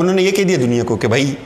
उन्होंने ये कह दिया दुनिया को कि भाई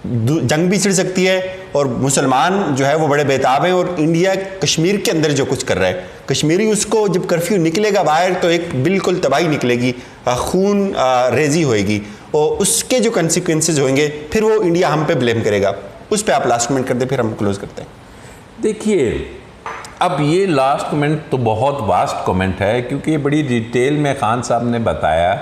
जंग भी छिड़ सकती है और मुसलमान जो है वो बड़े बेताब हैं, और इंडिया कश्मीर के अंदर जो कुछ कर रहा है, कश्मीरी उसको जब कर्फ्यू निकलेगा बाहर तो एक बिल्कुल तबाही निकलेगी, खून रेजी होएगी, और उसके जो कंसिक्वेंसेज होंगे फिर वो इंडिया हम पे ब्लेम करेगा। उस पर आप लास्ट कमेंट कर दे, फिर हम क्लोज करते हैं। देखिए, अब ये लास्ट कमेंट तो बहुत वास्ट कमेंट है, क्योंकि ये बड़ी डिटेल में खान साहब ने बताया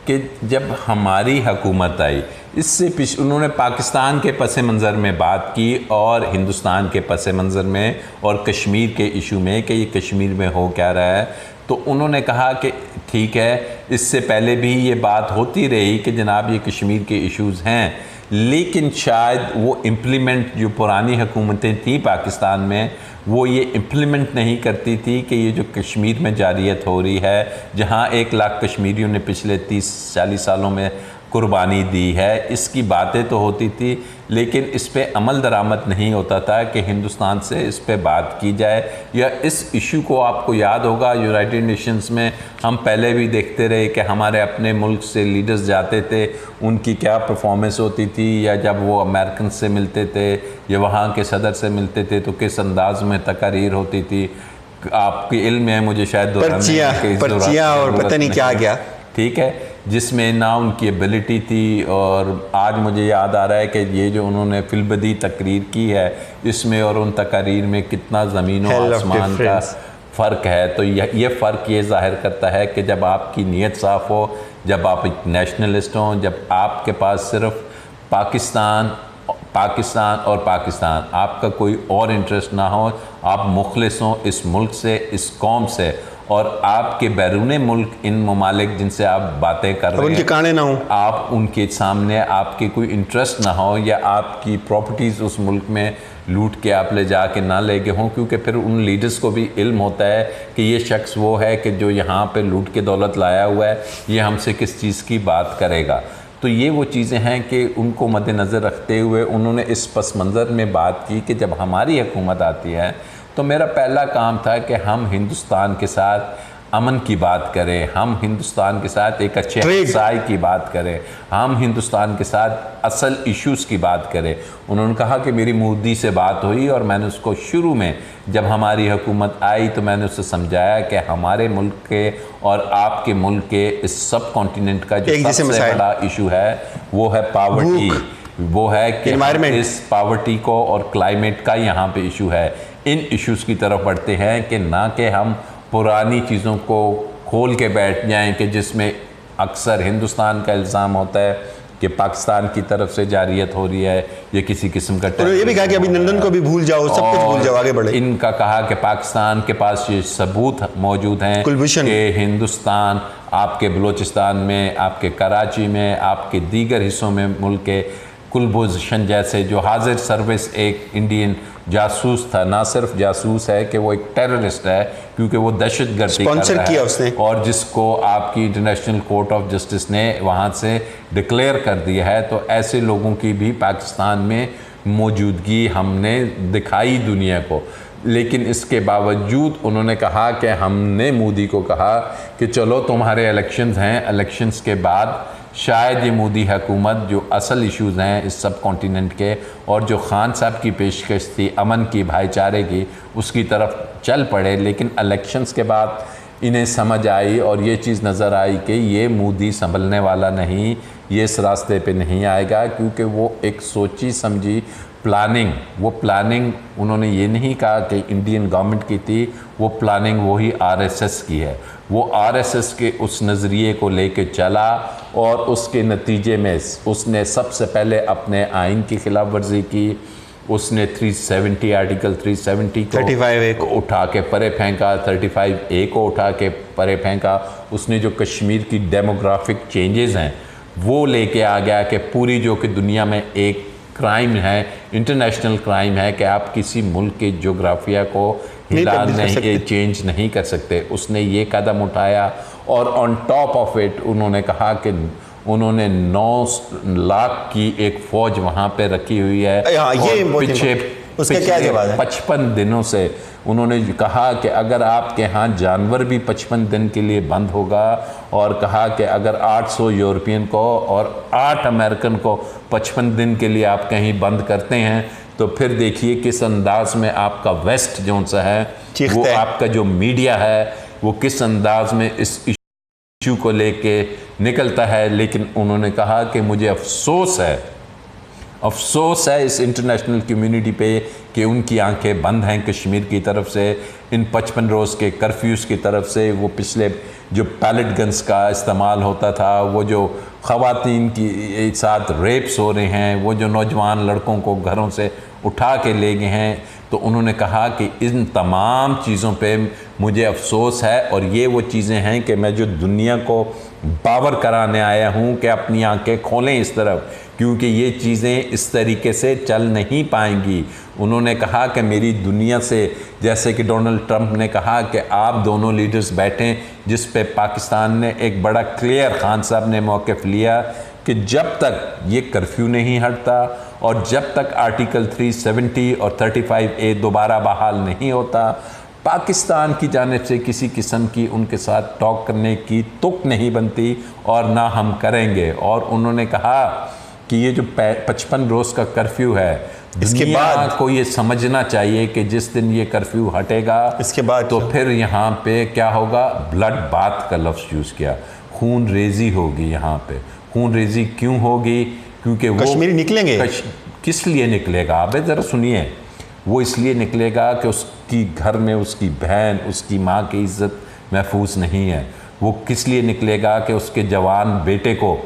कि जब हमारी हुकूमत आई, इससे उन्होंने पाकिस्तान के पस मंज़र में बात की और हिंदुस्तान के पस मंज़र में और कश्मीर के इशू में कि ये कश्मीर में हो क्या रहा है। तो उन्होंने कहा कि ठीक है, इससे पहले भी ये बात होती रही कि जनाब ये कश्मीर के इश्यूज़ हैं, लेकिन शायद वो इम्प्लीमेंट जो पुरानी हुकूमतें थी पाकिस्तान में वो ये इम्प्लीमेंट नहीं करती थी कि ये जो कश्मीर में जारियत हो रही है, जहाँ 1 लाख कश्मीरियों ने पिछले 30-40 सालों में कुर्बानी दी है, इसकी बातें तो होती थी, लेकिन इस पे अमल दरामद नहीं होता था कि हिंदुस्तान से इस पे बात की जाए। या इस इशू को आपको याद होगा, यूनाइटेड नेशंस में हम पहले भी देखते रहे कि हमारे अपने मुल्क से लीडर्स जाते थे, उनकी क्या परफॉर्मेंस होती थी, या जब वो अमेरिकन से मिलते थे या वहाँ के सदर से मिलते थे तो किस अंदाज में तकरीर होती थी। आपके इल्म है, मुझे शायद पर्चियाँ और पता नहीं क्या गया, ठीक है, जिसमें ना उनकी एबिलिटी थी। और आज मुझे याद आ रहा है कि ये जो उन्होंने फिल्बदी तकरीर की है, इसमें और उन तकरीर में कितना ज़मीन और आसमान का फ़र्क है। तो ये फ़र्क ये ज़ाहिर करता है कि जब आपकी नीयत साफ़ हो, जब आप एक नेशनलिस्ट हों, जब आपके पास सिर्फ पाकिस्तान और पाकिस्तान, आपका कोई और इंटरेस्ट ना हो, आप मुखलिस हों इस मुल्क से, इस कौम से, और आपके बैरूने मुल्क इन ममालिक जिनसे आप बातें कर रहे हैं, उनके काने ना हो, आप उनके सामने आपके कोई इंटरेस्ट ना हो, या आपकी प्रॉपर्टीज़ उस मुल्क में लूट के आप ले जा के ना ले गए हों, क्योंकि फिर उन लीडर्स को भी इल्म होता है कि ये शख्स वो है कि जो यहाँ पे लूट के दौलत लाया हुआ है, ये हमसे किस चीज़ की बात करेगा। तो ये वो चीज़ें हैं कि उनको मद्देनज़र रखते हुए उन्होंने इस पस मंज़र में बात की कि जब हमारी हुकूमत आती है तो मेरा पहला काम था कि हम हिंदुस्तान के साथ अमन की बात करें, हम हिंदुस्तान के साथ एक अच्छे हमसाय की बात करें, हम हिंदुस्तान के साथ असल इश्यूज़ की बात करें। उन्होंने कहा कि मेरी मोदी से बात हुई और मैंने उसको शुरू में जब हमारी हुकूमत आई तो मैंने उससे समझाया कि हमारे मुल्क के और आपके मुल्क के इस सब कॉन्टिनेंट का जो सबसे बड़ा इशू है वो है पावर्टी, वो है कि इस पावर्टी को और क्लाइमेट का यहाँ पे इशू है। इन इश्यूज़ की तरफ बढ़ते हैं कि ना कि हम पुरानी चीज़ों को खोल के बैठ जाएं कि जिसमें अक्सर हिंदुस्तान का इल्ज़ाम होता है कि पाकिस्तान की तरफ से जारियत हो रही है, ये किसी किस्म का तो ये भी कहा कि अभी लंदन को भी भूल जाओ, सब कुछ भूल जाओ, आगे बढ़े। इनका कहा कि पाकिस्तान के पास ये सबूत मौजूद हैं कि हिंदुस्तान आपके बलूचिस्तान में, आपके कराची में, आपके दीगर हिस्सों में मुल्क के कुलभूषण जैसे जो हाजिर सर्विस एक इंडियन जासूस था, ना सिर्फ जासूस है कि वो एक टेररिस्ट है क्योंकि वो दहशतगर्दी कर रहा है उसने, और जिसको आपकी इंटरनेशनल कोर्ट ऑफ जस्टिस ने वहाँ से डिक्लेयर कर दिया है। तो ऐसे लोगों की भी पाकिस्तान में मौजूदगी हमने दिखाई दुनिया को। लेकिन इसके बावजूद उन्होंने कहा कि हमने मोदी को कहा कि चलो तुम्हारे इलेक्शंस हैं, इलेक्शंस के बाद शायद ये मोदी हुकूमत जो असल इश्यूज़ हैं इस सब कॉन्टिनेंट के और जो खान साहब की पेशकश थी अमन की, भाईचारे की, उसकी तरफ चल पड़े। लेकिन इलेक्शंस के बाद इन्हें समझ आई और ये चीज़ नज़र आई कि ये मोदी संभलने वाला नहीं, ये इस रास्ते पे नहीं आएगा, क्योंकि वो एक सोची समझी वो प्लानिंग उन्होंने ये नहीं कहा कि इंडियन गवर्नमेंट की थी, वो प्लानिंग वही आरएसएस की है। वो आरएसएस के उस नज़रिए को लेके चला और उसके नतीजे में उसने सबसे पहले अपने आइन की खिलाफ वर्जी की। उसने 370 आर्टिकल 370 को 35A को उठा के परे फेंका, 35A को उठा के परे फेंका। उसने जो कश्मीर की डेमोग्राफिक चेंजेस हैं वो लेके आ गया कि पूरी जो कि दुनिया में एक क्राइम है, इंटरनेशनल क्राइम है कि आप किसी मुल्क के जोग्राफिया को हिला नहीं, चेंज नहीं कर सकते। उसने ये कदम उठाया और ऑन टॉप ऑफ इट उन्होंने कहा कि उन्होंने 9 लाख की एक फ़ौज वहाँ पे रखी हुई है। ये पीछे उसका क्या जवाब है? 55 दिनों से उन्होंने कहा कि अगर आपके यहाँ जानवर भी 55 दिन के लिए बंद होगा, और कहा कि अगर 800 यूरोपियन को और 8 अमेरिकन को 55 दिन के लिए आप कहीं बंद करते हैं, तो फिर देखिए किस अंदाज में आपका वेस्ट जो सा है, वो आपका जो मीडिया है वो किस अंदाज में इस इशू को लेके निकलता है। लेकिन उन्होंने कहा कि मुझे अफसोस है इस इंटरनेशनल कम्युनिटी पे कि उनकी आंखें बंद हैं कश्मीर की तरफ से, इन 55 रोज़ के कर्फ्यूज़ की तरफ से। वो पिछले जो पैलेट गन्स का इस्तेमाल होता था, वो जो ख़वातीन की साथ रेप्स हो रहे हैं, वो जो नौजवान लड़कों को घरों से उठा के ले गए हैं, तो उन्होंने कहा कि इन तमाम चीज़ों पे मुझे अफसोस है। और ये वो चीज़ें हैं कि मैं जो दुनिया को बावर कराने आया हूँ कि अपनी आंखें खोलें इस तरफ, क्योंकि ये चीज़ें इस तरीके से चल नहीं पाएंगी। उन्होंने कहा कि मेरी दुनिया से, जैसे कि डोनाल्ड ट्रंप ने कहा कि आप दोनों लीडर्स बैठें, जिस पे पाकिस्तान ने एक बड़ा क्लियर, खान साहब ने मौक़िफ़ लिया कि जब तक ये कर्फ्यू नहीं हटता और जब तक आर्टिकल 370 और 35A दोबारा बहाल नहीं होता, पाकिस्तान की जानिब से किसी किस्म की उनके साथ टॉक करने की तुक नहीं बनती और ना हम करेंगे। और उन्होंने कहा कि ये जो 55 रोज़ का कर्फ्यू है, इसके बाद को ये समझना चाहिए कि जिस दिन ये कर्फ्यू हटेगा, इसके बाद तो फिर यहाँ पे क्या होगा, ब्लड बाथ का लफ्ज़ यूज़ किया, खून रेजी होगी। यहाँ पे खून रेजी क्यों होगी? क्योंकि वो कश्मीरी निकलेंगे। किस लिए निकलेगा? आप ज़रा सुनिए। वो इसलिए निकलेगा कि उसकी घर में उसकी बहन, उसकी माँ की इज़्ज़त महफूज नहीं है। वो किस लिए निकलेगा कि उसके जवान बेटे को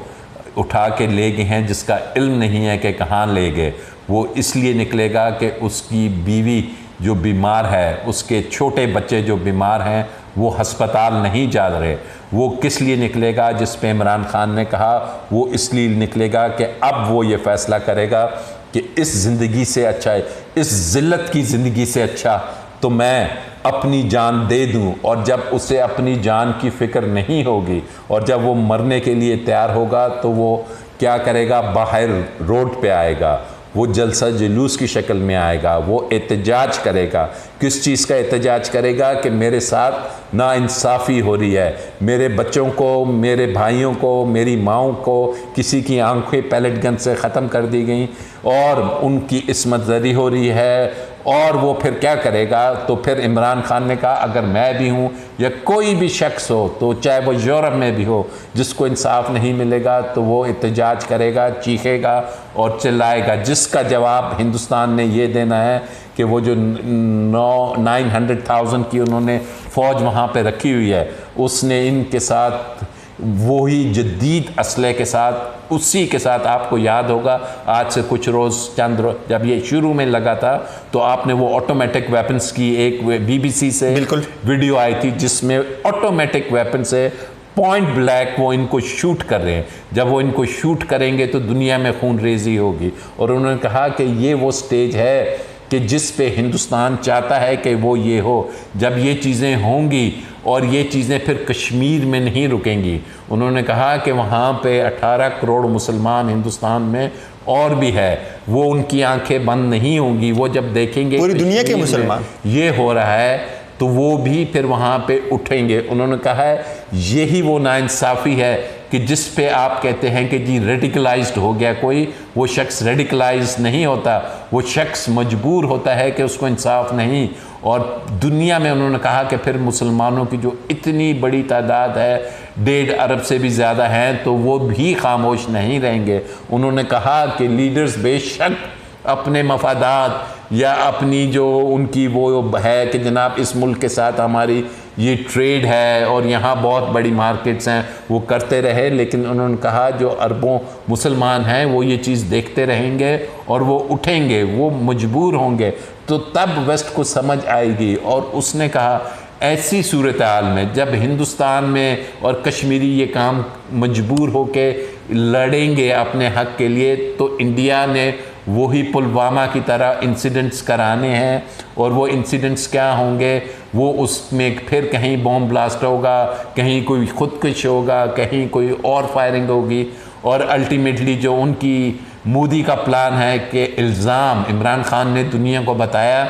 उठा के ले गए हैं, जिसका इल्म नहीं है कि कहाँ ले गए। वो इसलिए निकलेगा कि उसकी बीवी जो बीमार है, उसके छोटे बच्चे जो बीमार हैं, वो हस्पताल नहीं जा रहे। वो किस लिए निकलेगा? जिस पे इमरान खान ने कहा, वो इसलिए निकलेगा कि अब वो ये फ़ैसला करेगा कि इस ज़िंदगी से अच्छा है, इस ज़िल्लत की ज़िंदगी से अच्छा तो मैं अपनी जान दे दूं। और जब उसे अपनी जान की फ़िक्र नहीं होगी और जब वो मरने के लिए तैयार होगा, तो वो क्या करेगा? बाहर रोड पे आएगा, वो जलसा जुलूस की शक्ल में आएगा, वो एहतजाज करेगा। किस चीज़ का एहतजाज करेगा? कि मेरे साथ नाइंसाफ़ी हो रही है, मेरे बच्चों को, मेरे भाइयों को, मेरी माँओं को किसी की आंखें पैलेट गन से ख़त्म कर दी गई और उनकी इस्मत ज़री हो रही है। और वो फिर क्या करेगा? तो फिर इमरान खान ने कहा, अगर मैं भी हूँ या कोई भी शख्स हो, तो चाहे वो यूरोप में भी हो, जिसको इंसाफ नहीं मिलेगा, तो वो एहतजाज करेगा, चीखेगा और चिल्लाएगा। जिसका जवाब हिंदुस्तान ने ये देना है कि वो जो 900,000 की उन्होंने फ़ौज वहाँ पे रखी हुई है, उसने इनके साथ वही जदीद असले के साथ, उसी के साथ, आपको याद होगा आज से कुछ रोज़ चंद रोज़ जब ये शुरू में लगा था, तो आपने वो ऑटोमेटिक वेपन्स की एक BBC से बिल्कुल वीडियो आई थी, जिसमें ऑटोमेटिक वेपन से पॉइंट ब्लैक वो इनको शूट कर रहे हैं। जब वो इनको शूट करेंगे तो दुनिया में खून रेजी होगी। और उन्होंने कहा कि ये वो स्टेज है कि जिस पे हिंदुस्तान चाहता है कि वो ये हो। जब ये चीज़ें होंगी और ये चीज़ें फिर कश्मीर में नहीं रुकेंगी। उन्होंने कहा कि वहाँ पे 18 करोड़ मुसलमान हिंदुस्तान में और भी है, वो उनकी आंखें बंद नहीं होंगी। वो जब देखेंगे पूरी दुनिया के मुसलमान ये हो रहा है, तो वो भी फिर वहाँ पे उठेंगे। उन्होंने कहा है यही वो नाइंसाफ़ी है कि जिस पे आप कहते हैं कि जी रेडिकलाइज्ड हो गया कोई, वो शख्स रेडिकलाइज नहीं होता, वो शख्स मजबूर होता है कि उसको इंसाफ नहीं। और दुनिया में उन्होंने कहा कि फिर मुसलमानों की जो इतनी बड़ी तादाद है, 1.5 अरब से भी ज़्यादा हैं, तो वो भी खामोश नहीं रहेंगे। उन्होंने कहा कि लीडर्स बेशक अपने मफादात या अपनी जो उनकी वो है कि जनाब इस मुल्क के साथ हमारी ये ट्रेड है और यहाँ बहुत बड़ी मार्केट्स हैं, वो करते रहे, लेकिन उन्होंने कहा जो अरबों मुसलमान हैं वो ये चीज़ देखते रहेंगे और वो उठेंगे, वो मजबूर होंगे, तो तब वेस्ट को समझ आएगी। और उसने कहा ऐसी सूरत हाल में जब हिंदुस्तान में और कश्मीरी ये काम मजबूर होके लड़ेंगे अपने हक़ के लिए, तो इंडिया ने वही पुलवामा की तरह इंसिडेंट्स कराने हैं। और वो इंसिडेंट्स क्या होंगे? वो उसमें फिर कहीं बॉम्ब ब्लास्ट होगा, कहीं कोई खुदकुश होगा, कहीं कोई और फायरिंग होगी, और अल्टीमेटली जो उनकी मोदी का प्लान है कि इल्ज़ाम, इमरान खान ने दुनिया को बताया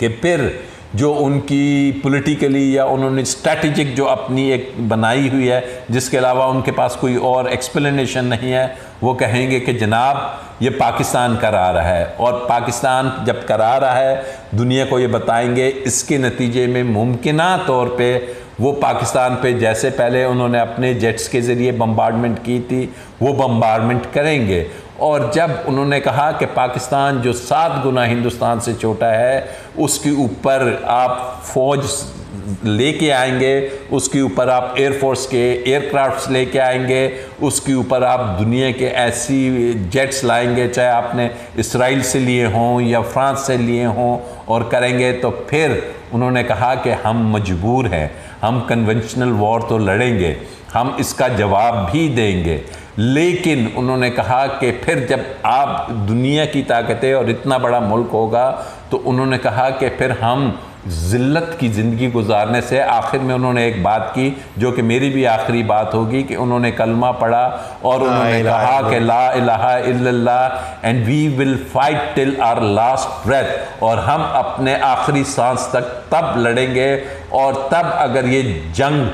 कि फिर जो उनकी पॉलिटिकली या उन्होंने स्ट्रैटेजिक जो अपनी एक बनाई हुई है, जिसके अलावा उनके पास कोई और एक्सप्लेनेशन नहीं है, वो कहेंगे कि जनाब ये पाकिस्तान करा रहा है, और पाकिस्तान जब करा रहा है दुनिया को ये बताएंगे। इसके नतीजे में मुमकिना तौर पे वो पाकिस्तान पे जैसे पहले उन्होंने अपने जेट्स के ज़रिए बम्बार्डमेंट की थी, वो बम्बार्डमेंट करेंगे। और जब उन्होंने कहा कि पाकिस्तान जो 7 गुना हिंदुस्तान से छोटा है, उसके ऊपर आप फ़ौज लेके आएंगे, उसके ऊपर आप एयरफोर्स के एयरक्राफ्ट्स लेके आएंगे, उसके ऊपर आप दुनिया के ऐसी जेट्स लाएंगे, चाहे आपने इसराइल से लिए हों या फ्रांस से लिए हों, और करेंगे, तो फिर उन्होंने कहा कि हम मजबूर हैं, हम कन्वेंशनल वॉर तो लड़ेंगे, हम इसका जवाब भी देंगे। लेकिन उन्होंने कहा कि फिर जब आप दुनिया की ताकतें और इतना बड़ा मुल्क होगा, तो उन्होंने कहा कि फिर हम ज़िल्लत की ज़िंदगी गुजारने से, आखिर में उन्होंने एक बात की जो कि मेरी भी आखिरी बात होगी, कि उन्होंने कलमा पढ़ा और उन्होंने कहा कि ला इलाहा इल्लल्लाह and we will fight till our last breath, और हम अपने आखिरी सांस तक तब लड़ेंगे, और तब अगर ये जंग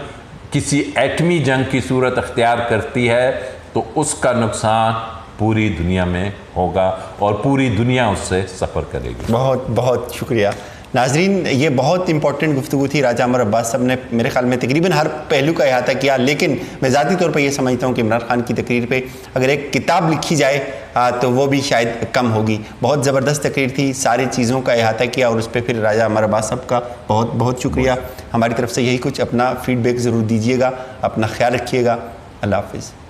किसी एटमी जंग की सूरत अख्तियार करती है तो उसका नुकसान पूरी दुनिया में होगा और पूरी दुनिया उससे सफ़र करेगी। बहुत बहुत शुक्रिया नाजरीन, ये बहुत इंपॉर्टेंट गुफ्तगू थी। राजा अमर अब्बास साहब ने मेरे ख्याल में तकरीबन हर पहलू का अहाता किया, लेकिन मैं ज़ाती तौर पर यह समझता हूँ कि इमरान खान की तकरीर पे अगर एक किताब लिखी जाए तो वो भी शायद कम होगी। बहुत ज़बरदस्त तकरीर थी, सारी चीज़ों का अहाता किया, और उस पर फिर राजा अमर अब्बास साहब का बहुत बहुत शुक्रिया। हमारी तरफ से यही कुछ अपना फ़ीडबैक ज़रूर दीजिएगा। अपना ख्याल रखिएगा। अल्लाह हाफ़िज़।